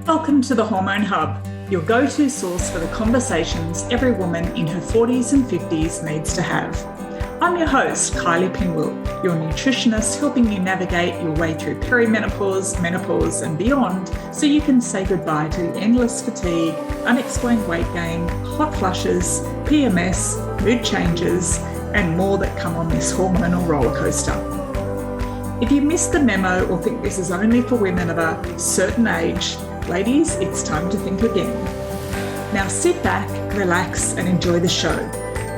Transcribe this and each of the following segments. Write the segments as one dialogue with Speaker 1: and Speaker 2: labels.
Speaker 1: Welcome to the Hormone Hub, your go-to source for the conversations every woman in her 40s and 50s needs to have. I'm your host, Kylie Pinwill, your nutritionist helping you navigate your way through perimenopause, menopause and beyond so you can say goodbye to endless fatigue, unexplained weight gain, hot flushes, PMS, mood changes and more that come on this hormonal roller coaster. If you missed the memo or think this is only for women of a certain age, ladies, it's time to think again. Now sit back, relax, and enjoy the show.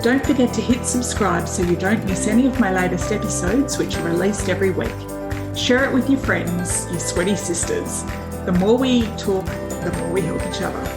Speaker 1: Don't forget to hit subscribe so you don't miss any of my latest episodes, which are released every week. Share it with your friends, your sweaty sisters. The more we talk, the more we help each other.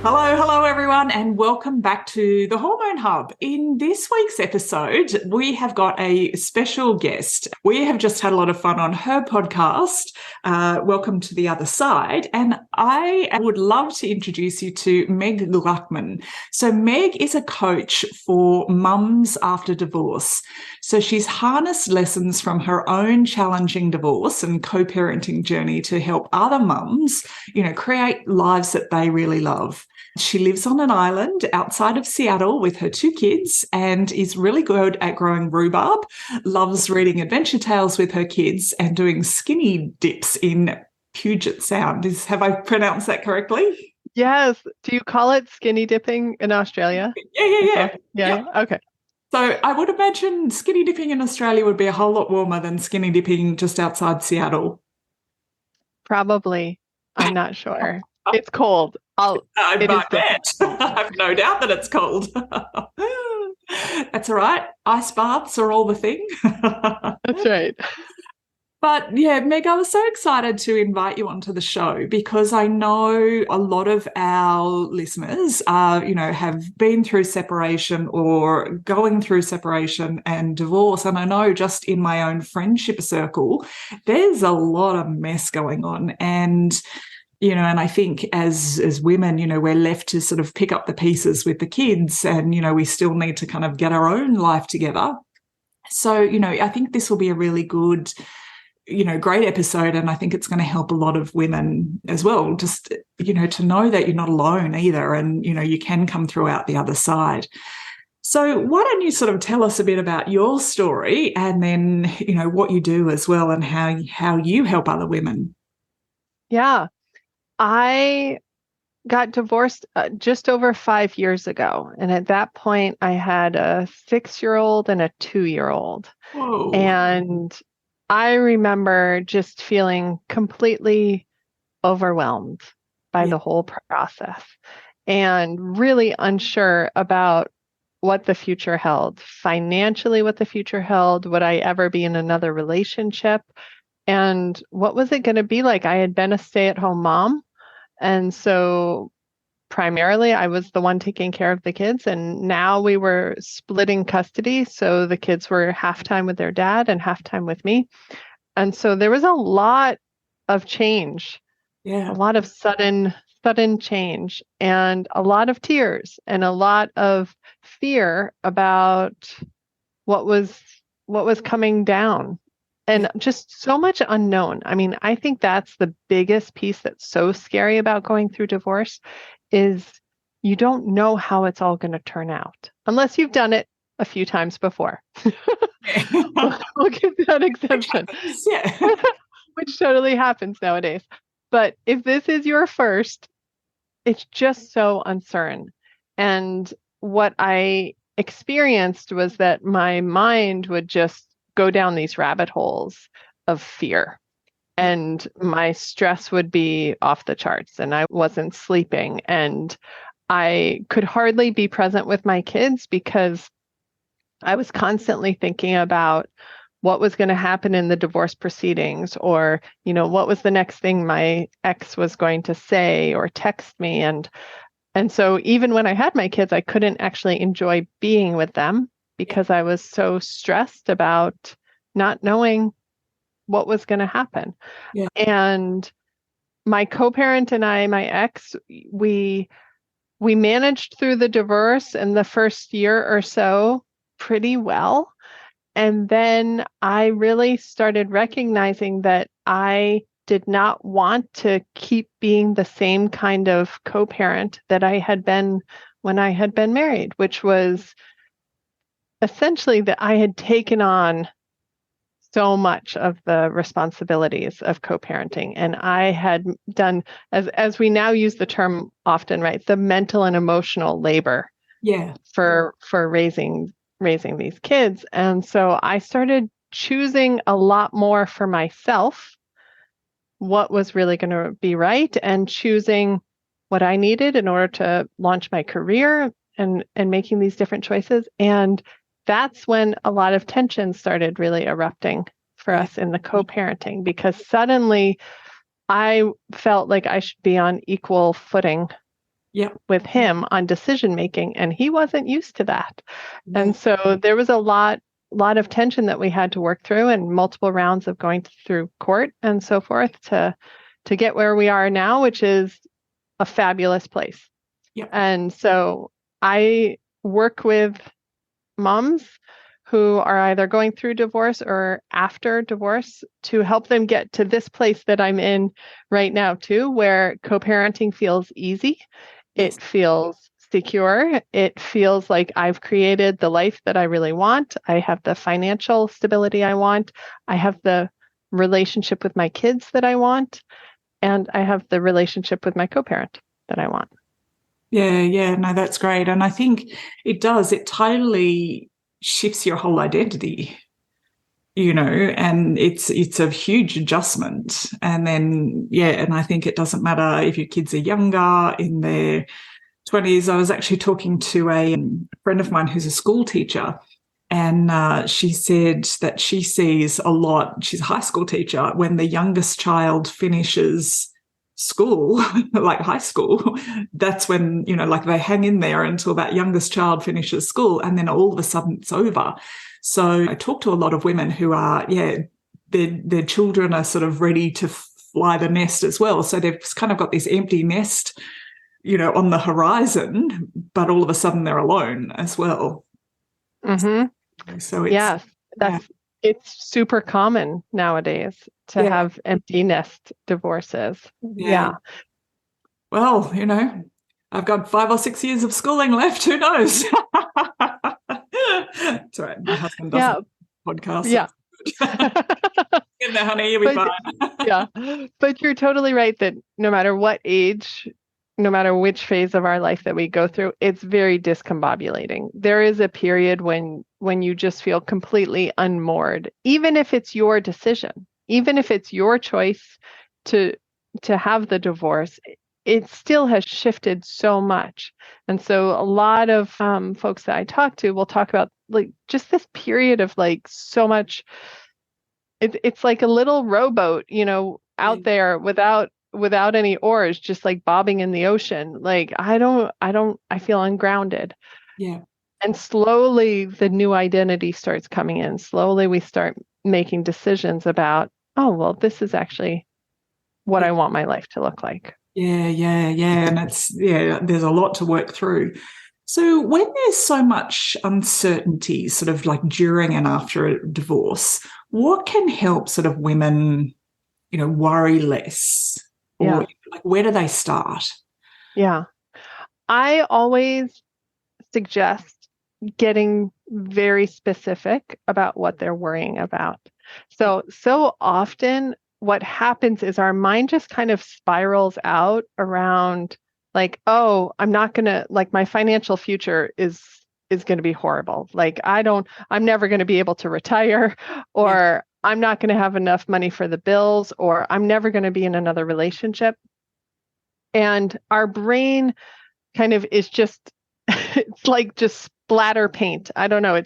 Speaker 1: Hello everyone, and welcome back to the Hormone Hub. In this week's episode, we have got a special guest. We have just had a lot of fun on her podcast, Welcome to the Other Side, and I would love to introduce you to Meg Gluckman. So Meg is a coach for mums after divorce. So she's harnessed lessons from her own challenging divorce and co-parenting journey to help other mums, create lives that they really love. She lives on an island outside of Seattle with her 2 kids and is really good at growing rhubarb, loves reading adventure tales with her kids and doing skinny dips in Puget Sound. Have I pronounced that correctly?
Speaker 2: Yes. Do you call it skinny dipping in Australia?
Speaker 1: Yeah.
Speaker 2: Okay.
Speaker 1: So I would imagine skinny dipping in Australia would be a whole lot warmer than skinny dipping just outside Seattle.
Speaker 2: Probably. I'm not sure. It's cold.
Speaker 1: I bet. I have no doubt that it's cold. That's all right. Ice baths are all the thing.
Speaker 2: That's right.
Speaker 1: But yeah, Meg, I was so excited to invite you onto the show because I know a lot of our listeners have been through separation or going through separation and divorce. And I know just in my own friendship circle, there's a lot of mess going on. And and I think as women, we're left to sort of pick up the pieces with the kids and, we still need to kind of get our own life together. So, I think this will be a really good, great episode. And I think it's going to help a lot of women as well, just, to know that you're not alone either. And, you can come through out the other side. So why don't you sort of tell us a bit about your story and then, what you do as well and how you help other women?
Speaker 2: Yeah. I got divorced just over 5 years ago. And at that point, I had a 6-year-old and a 2-year-old.
Speaker 1: Whoa.
Speaker 2: And I remember just feeling completely overwhelmed by the whole process and really unsure about what the future held, financially, what the future held, would I ever be in another relationship? And what was it going to be like? I had been a stay-at-home mom. And so primarily I was the one taking care of the kids. And now we were splitting custody. So the kids were half time with their dad and half time with me. And so there was a lot of change, a lot of sudden change and a lot of tears and a lot of fear about what was coming down. And just so much unknown. I mean, I think that's the biggest piece that's so scary about going through divorce is you don't know how it's all going to turn out unless you've done it a few times before. We'll give that exemption, which totally happens nowadays. But if this is your first, it's just so uncertain. And what I experienced was that my mind would just go down these rabbit holes of fear and my stress would be off the charts and I wasn't sleeping and I could hardly be present with my kids because I was constantly thinking about what was going to happen in the divorce proceedings or, what was the next thing my ex was going to say or text me. And so even when I had my kids, I couldn't actually enjoy being with them because I was so stressed about not knowing what was going to happen. Yeah. And my co-parent and I, my ex, we managed through the divorce in the first year or so pretty well. And then I really started recognizing that I did not want to keep being the same kind of co-parent that I had been when I had been married, which was essentially that I had taken on so much of the responsibilities of co-parenting, and I had done, as we now use the term often, right, the mental and emotional labor for raising these kids. And so I started choosing a lot more for myself what was really going to be right, and choosing what I needed in order to launch my career, and making these different choices. And that's when a lot of tension started really erupting for us in the co-parenting, because suddenly I felt like I should be on equal footing with him on decision making, and he wasn't used to that. And so there was a lot of tension that we had to work through, and multiple rounds of going through court and so forth to get where we are now, which is a fabulous place. And so I work with moms who are either going through divorce or after divorce to help them get to this place that I'm in right now too, where co-parenting feels easy. It feels secure. It feels like I've created the life that I really want. I have the financial stability I want. I have the relationship with my kids that I want. And I have the relationship with my co-parent that I want.
Speaker 1: Yeah. No, that's great. And I think it totally shifts your whole identity, and it's a huge adjustment. And then, and I think it doesn't matter if your kids are younger, in their 20s. I was actually talking to a friend of mine who's a school teacher, and she said that she sees a lot, she's a high school teacher, when the youngest child finishes school, like high school, that's when, like they hang in there until that youngest child finishes school, and then all of a sudden it's over. So I talk to a lot of women who are, their children are sort of ready to fly the nest as well. So they've kind of got this empty nest, on the horizon, but all of a sudden they're alone as well.
Speaker 2: Mm-hmm. So it's super common nowadays to have empty nest divorces.
Speaker 1: Well, I've got 5 or 6 years of schooling left. Who knows? It's all right. My husband doesn't podcast. In there, honey, you'll be fine.
Speaker 2: But you're totally right that no matter what age, no matter which phase of our life that we go through, it's very discombobulating. There is a period when you just feel completely unmoored, even if it's your decision, even if it's your choice to have the divorce. It still has shifted so much. And so a lot of folks that I talk to will talk about like just this period of like so much. It's like a little rowboat, out there without any oars, just like bobbing in the ocean. Like I feel ungrounded. And slowly the new identity starts coming in. Slowly we start making decisions about, oh, well, this is actually what I want my life to look like.
Speaker 1: And there's a lot to work through. So when there's so much uncertainty sort of like during and after a divorce, what can help sort of women, worry less? Or like, where do they start?
Speaker 2: I always suggest getting very specific about what they're worrying about. So often what happens is our mind just kind of spirals out around like, oh, I'm not going to, like, my financial future is going to be horrible. Like, I'm never going to be able to retire, or I'm not going to have enough money for the bills, or I'm never going to be in another relationship. And our brain kind of is just, it's like just splatter paint. I don't know.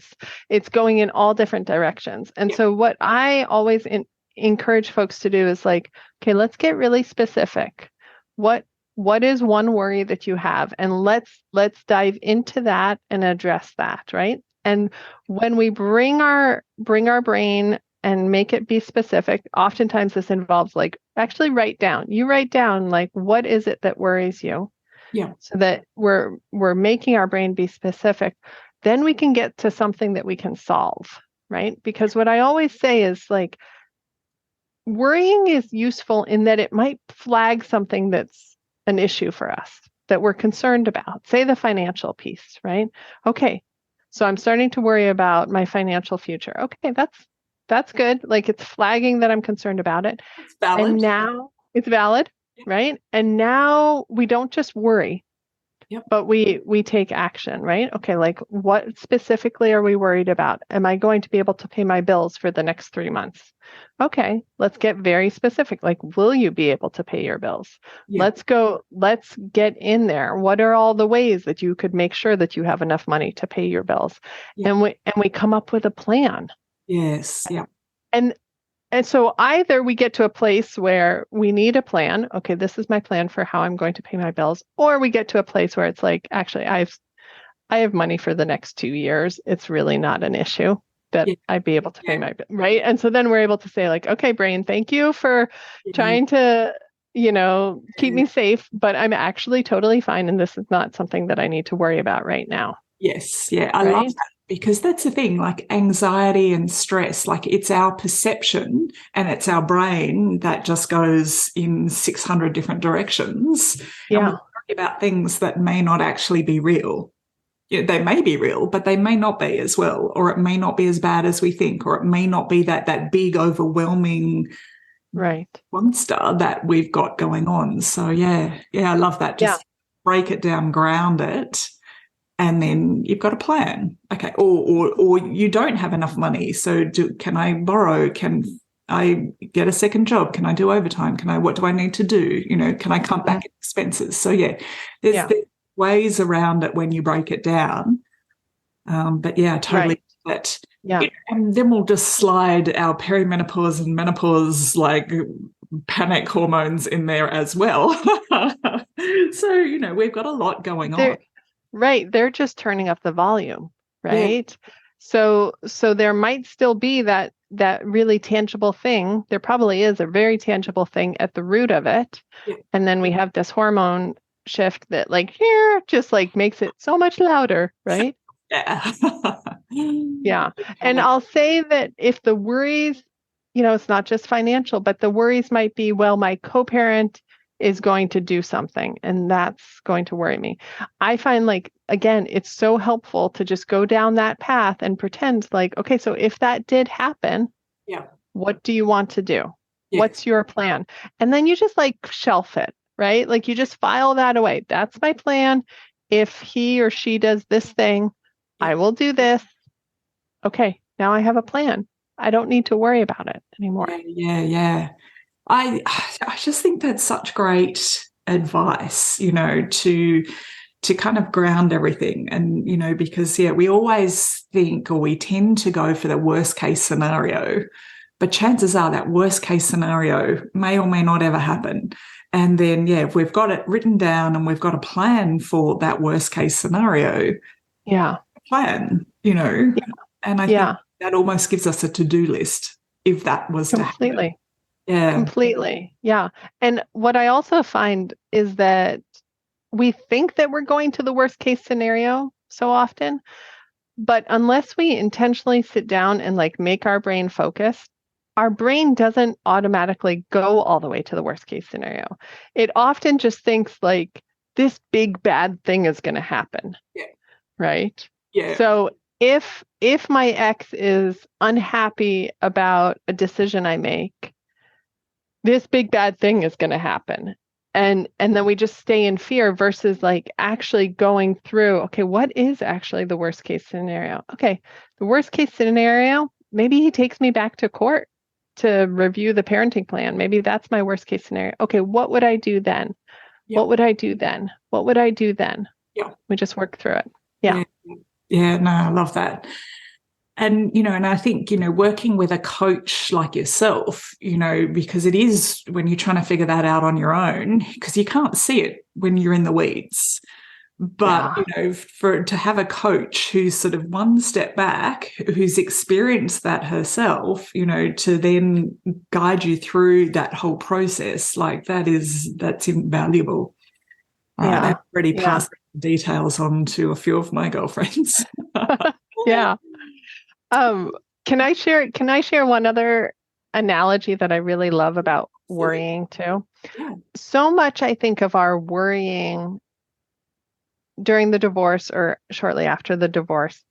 Speaker 2: It's going in all different directions. And so what I always encourage folks to do is like, okay, let's get really specific. What is one worry that you have? And let's dive into that and address that, right? And when we bring our brain and make it be specific, oftentimes this involves like actually write down like, what is it that worries you? So that we're making our brain be specific. Then we can get to something that we can solve, right? Because what I always say is like, worrying is useful in that it might flag something that's an issue for us that we're concerned about. Say the financial piece, right? Okay, so I'm starting to worry about my financial future. Okay, that's good. Like it's flagging that I'm concerned about it.
Speaker 1: It's valid.
Speaker 2: And now it's valid, right? And now we don't just worry.
Speaker 1: Yep.
Speaker 2: But we take action, right? Okay, like what specifically are we worried about? Am I going to be able to pay my bills for the next 3 months? Okay, let's get very specific. Like, will you be able to pay your bills?
Speaker 1: Yeah.
Speaker 2: Let's get in there. What are all the ways that you could make sure that you have enough money to pay your bills?
Speaker 1: Yeah.
Speaker 2: And we come up with a plan.
Speaker 1: Yes. Yeah.
Speaker 2: And so either we get to a place where we need a plan. Okay, this is my plan for how I'm going to pay my bills. Or we get to a place where it's like, actually, I have money for the next 2 years. It's really not an issue that I'd be able to pay my bill, right? And so then we're able to say like, okay, brain, thank you for trying to, keep me safe, but I'm actually totally fine. And this is not something that I need to worry about right now.
Speaker 1: Yes. Yeah. I love that. Because that's the thing, like anxiety and stress, like it's our perception and it's our brain that just goes in 600 different directions.
Speaker 2: Yeah.
Speaker 1: And we worry about things that may not actually be real. Yeah, they may be real, but they may not be as well, or it may not be as bad as we think, or it may not be that big, overwhelming monster that we've got going on. So yeah, I love that. Just break it down, ground it. And then you've got a plan. Okay. Or you don't have enough money. So can I borrow? Can I get a second job? Can I do overtime? What do I need to do? Can I cut back expenses? So there's ways around it when you break it down. But totally that. Yeah. And then we'll just slide our perimenopause and menopause like panic hormones in there as well. So, we've got a lot going on.
Speaker 2: Right. They're just turning up the volume, right? Yeah. So there might still be that really tangible thing. There probably is a very tangible thing at the root of it. Yeah. And then we have this hormone shift that just makes it so much louder, right?
Speaker 1: Yeah.
Speaker 2: Yeah. And I'll say that if the worries, it's not just financial, but the worries might be, well, my co-parent is going to do something and that's going to worry me. I find again, it's so helpful to just go down that path and pretend okay, so if that did happen, what do you want to do? Yeah. What's your plan? And then you just shelf it, right? You just file that away. That's my plan. If he or she does this thing, I will do this. Okay, now I have a plan. I don't need to worry about it anymore.
Speaker 1: Yeah. I just think that's such great advice, to kind of ground everything. And, because, we always think, or we tend to go for the worst case scenario, but chances are that worst case scenario may or may not ever happen. And then, if we've got it written down and we've got a plan for that worst case scenario, plan, and I think that almost gives us a to-do list if that was to happen. Yeah.
Speaker 2: Completely. Yeah. And what I also find is that we think that we're going to the worst case scenario so often, but unless we intentionally sit down and make our brain focus, our brain doesn't automatically go all the way to the worst case scenario. It often just thinks this big bad thing is going to happen. Yeah. Right? Yeah. So if my ex is unhappy about a decision I make, this big bad thing is going to happen. And then we just stay in fear versus actually going through, okay, what is actually the worst case scenario? Okay, the worst case scenario, maybe he takes me back to court to review the parenting plan. Maybe that's my worst case scenario. Okay, what would I do then? Yep. What would I do then? What would I do then? Yeah. We just work through it. Yeah.
Speaker 1: Yeah, no, I love that. And, and I think, working with a coach like yourself, because it is when you're trying to figure that out on your own, because you can't see it when you're in the weeds. But, to have a coach who's sort of one step back, who's experienced that herself, to then guide you through that whole process, that's invaluable. I've already passed details on to a few of my girlfriends.
Speaker 2: Yeah. Can I share one other analogy that I really love about worrying too. So much I think of our worrying during the divorce or shortly after the divorce,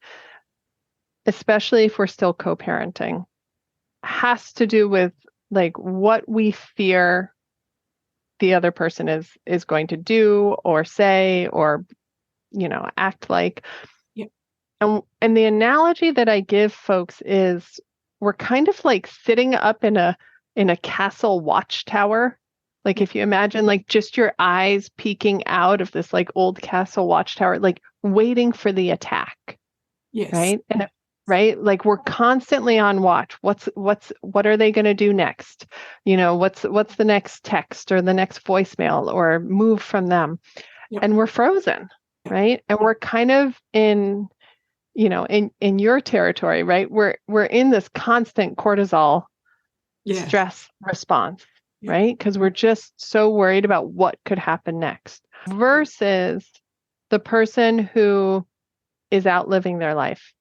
Speaker 2: especially if we're still co-parenting, has to do with like what we fear the other person is going to do or say or, act like.
Speaker 1: Yeah.
Speaker 2: And the analogy that I give folks is we're kind of like sitting up in a castle watchtower. Like if you imagine like just your eyes peeking out of this like old castle watchtower, like waiting for the attack.
Speaker 1: Yes.
Speaker 2: Right. And right. Like we're constantly on watch. What are they going to do next? What's the next text or the next voicemail or move from them?
Speaker 1: Yep.
Speaker 2: And we're frozen. Right. And we're kind of in your territory, right? We're in this constant cortisol stress response, right? Because we're just so worried about what could happen next versus the person who is out living their life.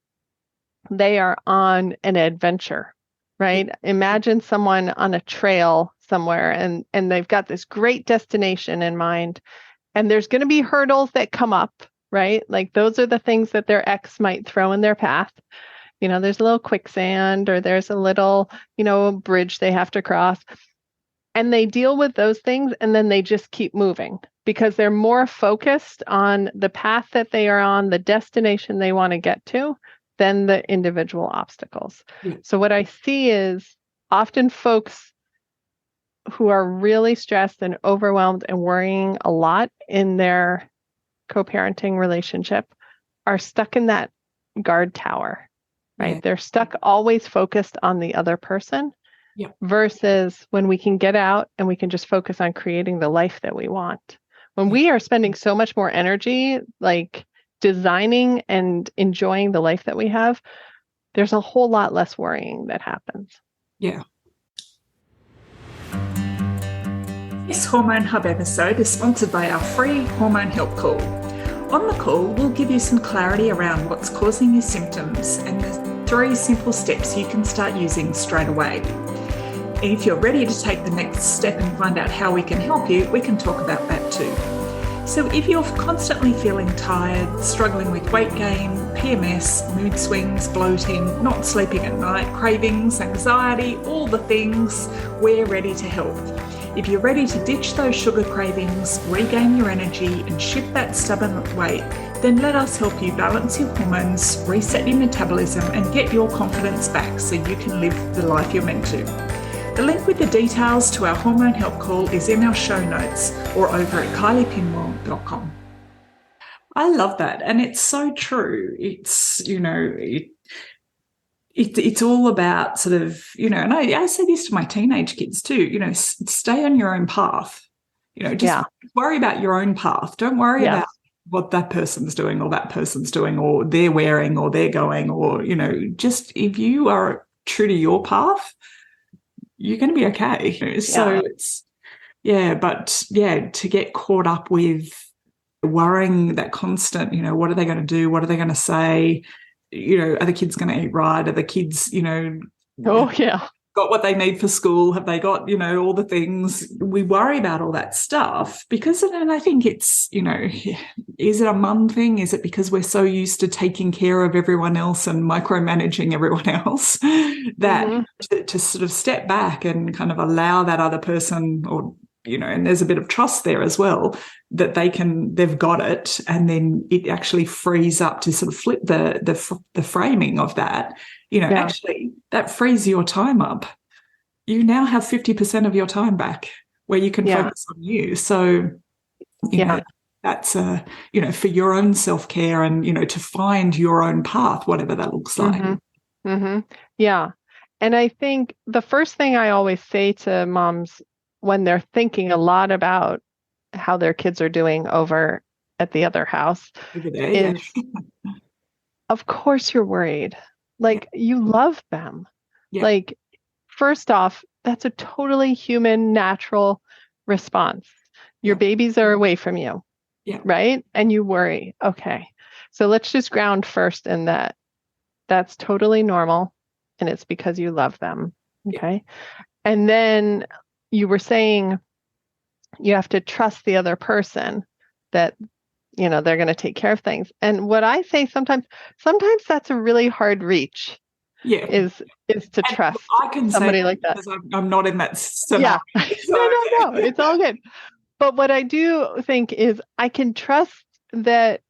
Speaker 2: They are on an adventure, right? Imagine someone on a trail somewhere and they've got this great destination in mind, and there's going to be hurdles that come up, right? Like those are the things that their ex might throw in their path. There's a little quicksand or there's a little, bridge they have to cross. And they deal with those things and then they just keep moving because they're more focused on the path that they are on, the destination they want to get to, than the individual obstacles. Yeah. So what I see is often folks who are really stressed and overwhelmed and worrying a lot in their co-parenting relationship are stuck in that guard tower, right? Yeah. They're stuck always focused on the other person. Yeah. Versus when we can get out and we can just focus on creating the life that we want. When we are spending so much more energy, like designing and enjoying the life that we have, there's a whole lot less worrying that happens.
Speaker 1: Yeah. This Hormone Hub episode is sponsored by our free Hormone Help call. On the call, we'll give you some clarity around what's causing your symptoms and the 3 simple steps you can start using straight away. If you're ready to take the next step and find out how we can help you, we can talk about that too. So if you're constantly feeling tired, struggling with weight gain, PMS, mood swings, bloating, not sleeping at night, cravings, anxiety, all the things, we're ready to help. If you're ready to ditch those sugar cravings, regain your energy and shift that stubborn weight, then let us help you balance your hormones, reset your metabolism and get your confidence back so you can live the life you're meant to. The link with the details to our Hormone Help call is in our show notes or over at kyliepinwell.com. I love that. And it's so true. It's, it's all about sort of, and I say this to my teenage kids too, stay on your own path, just worry about your own path. Don't worry about what that person's doing or that person's doing or they're wearing or they're going or, just if you are true to your path, you're going to be okay. So it's, to get caught up with worrying that constant, what are they going to do? What are they going to say? Are the kids going to eat right? Are the kids, got what they need for school? Have they got, all the things? We worry about all that stuff because, and I think it's, is it a mum thing? Is it because we're so used to taking care of everyone else and micromanaging everyone else that to sort of step back and kind of allow that other person or, and there's a bit of trust there as well that they've got it. And then it actually frees up to sort of flip the framing of that. Actually that frees your time up. You now have 50% of your time back where you can focus on you. So, that's, for your own self-care and, to find your own path, whatever that looks like.
Speaker 2: Mm-hmm. Mm-hmm. Yeah. And I think the first thing I always say to moms when they're thinking a lot about how their kids are doing over at the other house is, of course you're worried. Like you love them. Yeah. Like, first off, that's a totally human, natural response. Your babies are away from you, right? And you worry. Okay, so let's just ground first in that. That's totally normal, and it's because you love them. Okay. And then you were saying you have to trust the other person that, they're going to take care of things. And what I say sometimes that's a really hard reach
Speaker 1: Yeah.
Speaker 2: is to
Speaker 1: And
Speaker 2: trust
Speaker 1: I can say
Speaker 2: somebody
Speaker 1: that
Speaker 2: like that.
Speaker 1: because I'm not in that scenario.
Speaker 2: Yeah.
Speaker 1: So.
Speaker 2: No. It's all good. But what I do think is I can trust that,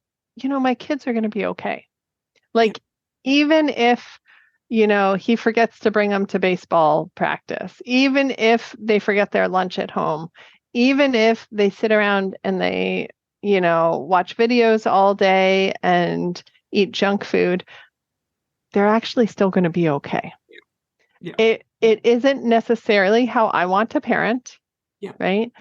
Speaker 2: my kids are going to be okay. Like, even if, he forgets to bring them to baseball practice, even if they forget their lunch at home, even if they sit around and they, watch videos all day and eat junk food, they're actually still going to be okay.
Speaker 1: Yeah.
Speaker 2: It isn't necessarily how I want to parent, right?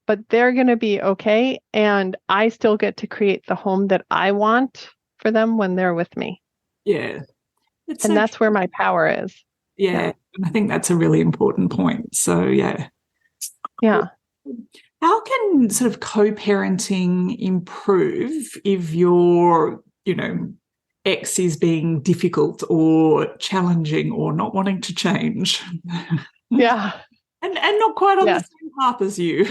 Speaker 2: But they're going to be okay. And I still get to create the home that I want for them when they're with me.
Speaker 1: Yeah.
Speaker 2: And that's where my power is.
Speaker 1: Yeah. And I think that's a really important point. So, yeah.
Speaker 2: Yeah.
Speaker 1: How can sort of co-parenting improve if your, ex is being difficult or challenging or not wanting to change?
Speaker 2: Yeah.
Speaker 1: And not quite on the
Speaker 2: Yes.
Speaker 1: same path as you.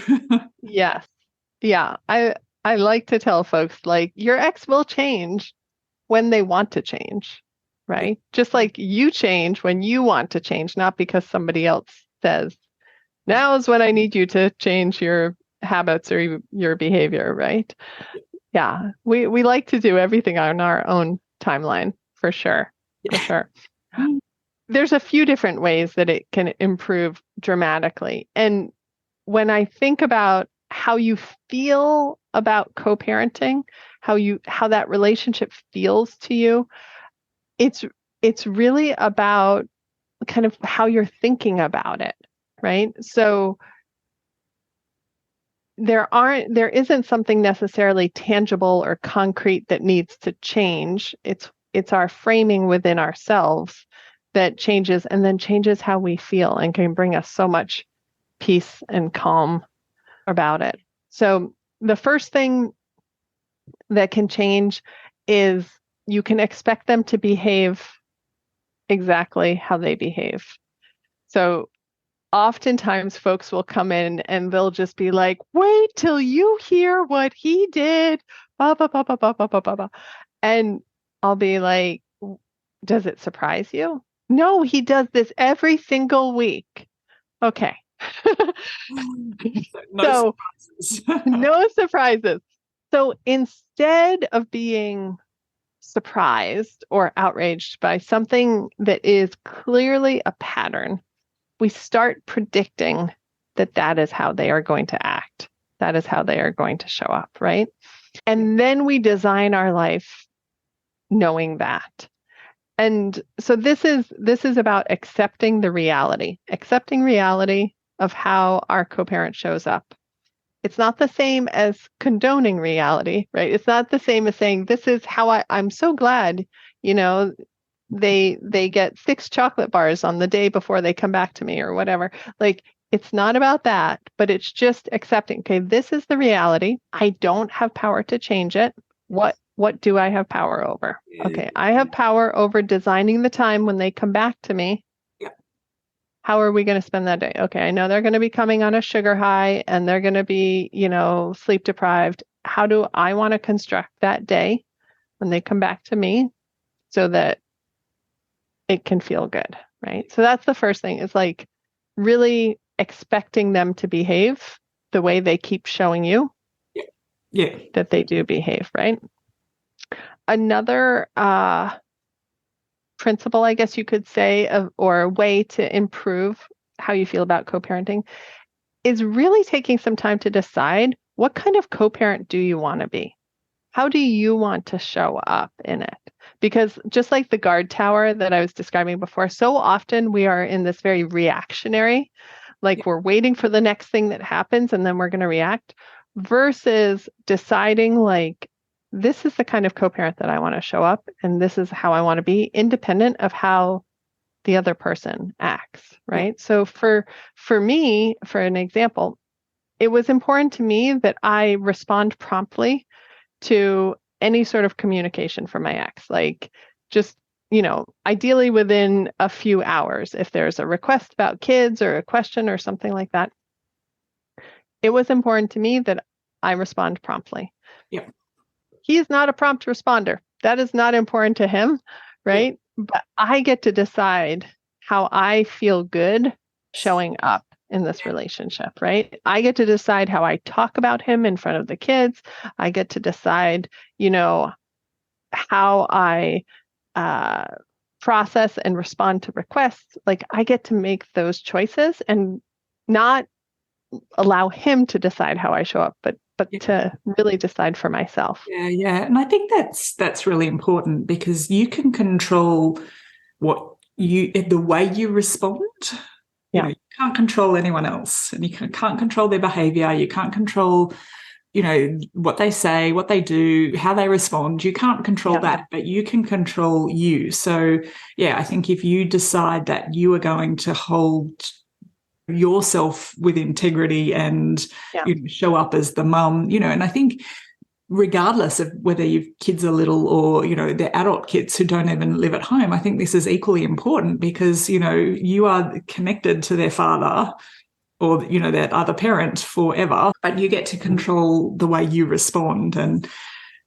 Speaker 2: Yes. Yeah. I like to tell folks, like, your ex will change when they want to change, right? Just like you change when you want to change, not because somebody else says, now is when I need you to change your habits or your behavior, right? Yeah. We like to do everything on our own timeline, for sure. For sure. There's a few different ways that it can improve dramatically. And when I think about how you feel about co-parenting, how that relationship feels to you, it's really about kind of how you're thinking about it, right? So there isn't something necessarily tangible or concrete that needs to change. It's our framing within ourselves that changes and then changes how we feel and can bring us so much peace and calm about it. So the first thing that can change is you can expect them to behave exactly how they behave. So oftentimes folks will come in and they'll just be like, wait till you hear what he did, blah, blah, blah, blah, blah, blah, blah, blah. And I'll be like, does it surprise you? No, he does this every single week. Okay.
Speaker 1: No surprises.
Speaker 2: No surprises. So instead of being surprised or outraged by something that is clearly a pattern, we start predicting that is how they are going to act. That is how they are going to show up, right? And then we design our life knowing that. And so this is about accepting reality of how our co-parent shows up. It's not the same as condoning reality, right? It's not the same as saying, this is how I'm so glad, they get 6 chocolate bars on the day before they come back to me or whatever. Like, it's not about that, but it's just accepting, okay, this is the reality. I don't have power to change it. What do I have power over? Okay, I have power over designing the time when they come back to me. How are we going to spend that day? Okay, I know they're going to be coming on a sugar high and they're going to be, sleep deprived. How do I want to construct that day when they come back to me so that it can feel good, right? So that's the first thing, is like really expecting them to behave the way they keep showing you that they do behave, right? Another principle, I guess you could say, or a way to improve how you feel about co-parenting is really taking some time to decide, what kind of co-parent do you want to be? How do you want to show up in it? Because just like the guard tower that I was describing before, so often we are in this very reactionary, like we're waiting for the next thing that happens and then we're going to react, versus deciding, like, this is the kind of co-parent that I want to show up, and this is how I want to be, independent of how the other person acts, right? So for me, for an example, it was important to me that I respond promptly to any sort of communication from my ex. Like, just, ideally within a few hours. If there's a request about kids or a question or something like that, it was important to me that I respond promptly.
Speaker 1: Yeah.
Speaker 2: He's not a prompt responder. That is not important to him, right? Yeah. But I get to decide how I feel good showing up in this relationship, right? I get to decide how I talk about him in front of the kids. I get to decide, how I process and respond to requests. Like, I get to make those choices and not allow him to decide how I show up, but to really decide for myself.
Speaker 1: Yeah. And I think that's really important, because you can control the way you respond.
Speaker 2: Yeah.
Speaker 1: You can't control anyone else, and you can't control their behavior. You can't control, what they say, what they do, how they respond. You can't control that, but you can control you. So, I think if you decide that you are going to hold yourself with integrity and show up as the mum, and I think regardless of whether your kids are little or, they're adult kids who don't even live at home, I think this is equally important, because, you are connected to their father or, that other parent forever, but you get to control the way you respond. And,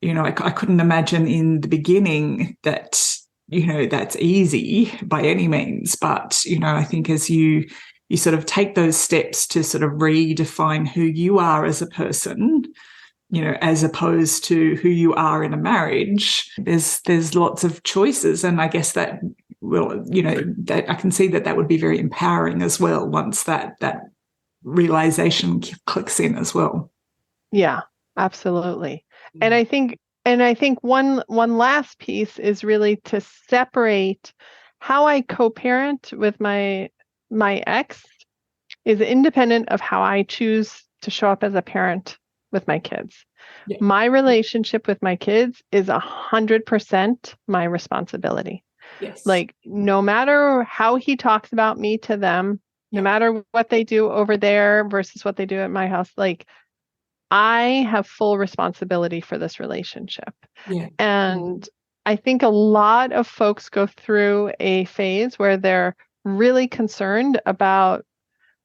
Speaker 1: I couldn't imagine in the beginning that, that's easy by any means. But, I think as you sort of take those steps to sort of redefine who you are as a person, as opposed to who you are in a marriage, there's lots of choices. And I guess that that I can see that would be very empowering as well, once that realization clicks in as well.
Speaker 2: Yeah, absolutely. And I think one last piece is really to separate how I co-parent with my ex is independent of how I choose to show up as a parent with my kids. Yeah. My relationship with my kids is 100% my responsibility.
Speaker 1: Yes.
Speaker 2: Like, no matter how he talks about me to them, no matter what they do over there versus what they do at my house, like, I have full responsibility for this relationship.
Speaker 1: Yeah.
Speaker 2: And I think a lot of folks go through a phase where they're really concerned about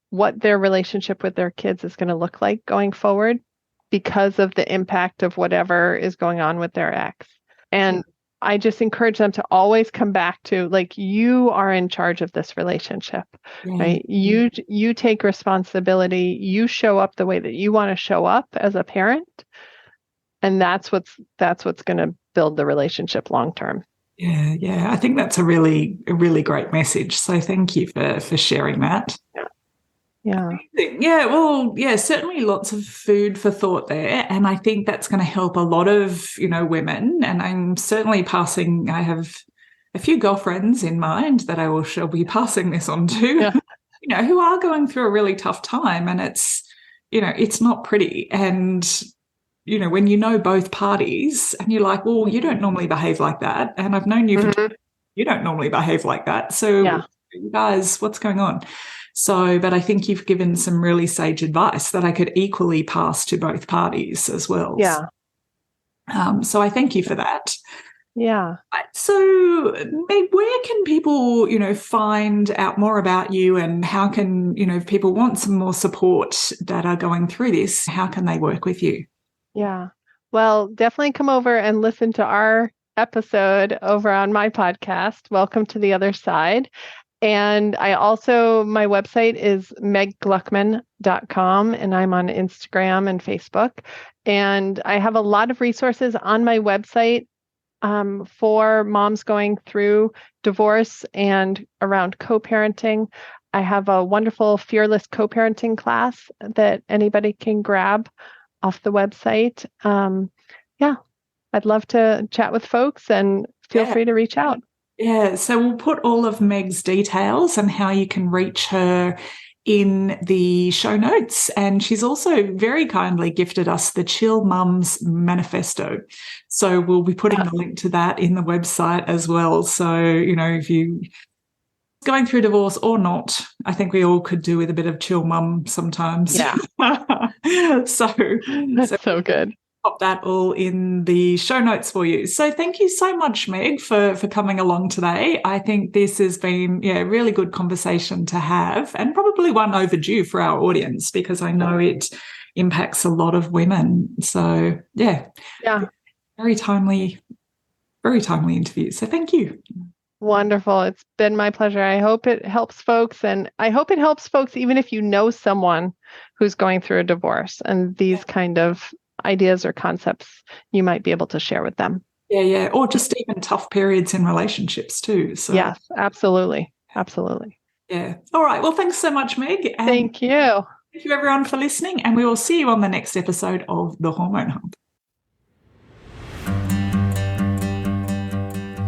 Speaker 2: what their relationship with their kids is going to look like going forward because of the impact of whatever is going on with their ex. And I just encourage them to always come back to, like, you are in charge of this relationship, right? You take responsibility. You show up the way that you want to show up as a parent. And that's what's going to build the relationship long term.
Speaker 1: Yeah. I think that's a really great message. So thank you for sharing that.
Speaker 2: Yeah.
Speaker 1: Well, certainly lots of food for thought there. And I think that's going to help a lot of, women. And I'm certainly I have a few girlfriends in mind that I shall be passing this on to, who are going through a really tough time. And it's not pretty. And, when both parties and you're like, well, you don't normally behave like that. And I've known you for you don't normally behave like that. So you guys, what's going on? So, but I think you've given some really sage advice that I could equally pass to both parties as well.
Speaker 2: Yeah.
Speaker 1: So I thank you for that.
Speaker 2: Yeah.
Speaker 1: So, Meg, where can people, find out more about you, and how can, if people want some more support that are going through this, how can they work with you?
Speaker 2: Yeah. Well, definitely come over and listen to our episode over on my podcast, Welcome to the Other Side. And my website is meggluckman.com, and I'm on Instagram and Facebook. And I have a lot of resources on my website for moms going through divorce and around co-parenting. I have a wonderful Fearless Co-Parenting class that anybody can grab off the website. I'd love to chat with folks, and feel free to reach out.
Speaker 1: Yeah, so we'll put all of Meg's details and how you can reach her in the show notes. And she's also very kindly gifted us the Chill Mums Manifesto. So we'll be putting the link to that in the website as well. So, if you're going through divorce or not, I think we all could do with a bit of chill mum sometimes.
Speaker 2: Yeah.
Speaker 1: so
Speaker 2: good.
Speaker 1: pop that all in the show notes for you. So thank you so much, Meg, for coming along today. I think this has been a really good conversation to have, and probably one overdue for our audience, because I know it impacts a lot of women. So yeah, very timely interview. So thank you.
Speaker 2: Wonderful. It's been my pleasure. I hope it helps folks, and I hope it helps folks even if you know someone who's going through a divorce, and these kind of ideas or concepts you might be able to share with them.
Speaker 1: Yeah. Or just even tough periods in relationships too. So
Speaker 2: yes, absolutely.
Speaker 1: Yeah. All right. Well, thanks so much, Meg. And
Speaker 2: thank you.
Speaker 1: Thank you everyone for listening, and we will see you on the next episode of the Hormone Hub.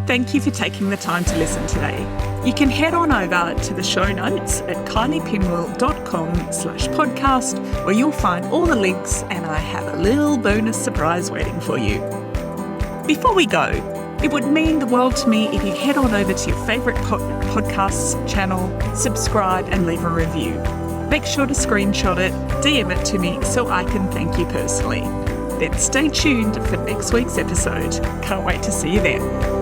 Speaker 1: Thank you for taking the time to listen today. You can head on over to the show notes at kyliepinwell.com/podcast, where you'll find all the links, and I have a little bonus surprise waiting for you. Before we go, it would mean the world to me if you head on over to your favourite podcasts channel, subscribe and leave a review. Make sure to screenshot it, DM it to me so I can thank you personally. Then stay tuned for next week's episode. Can't wait to see you then.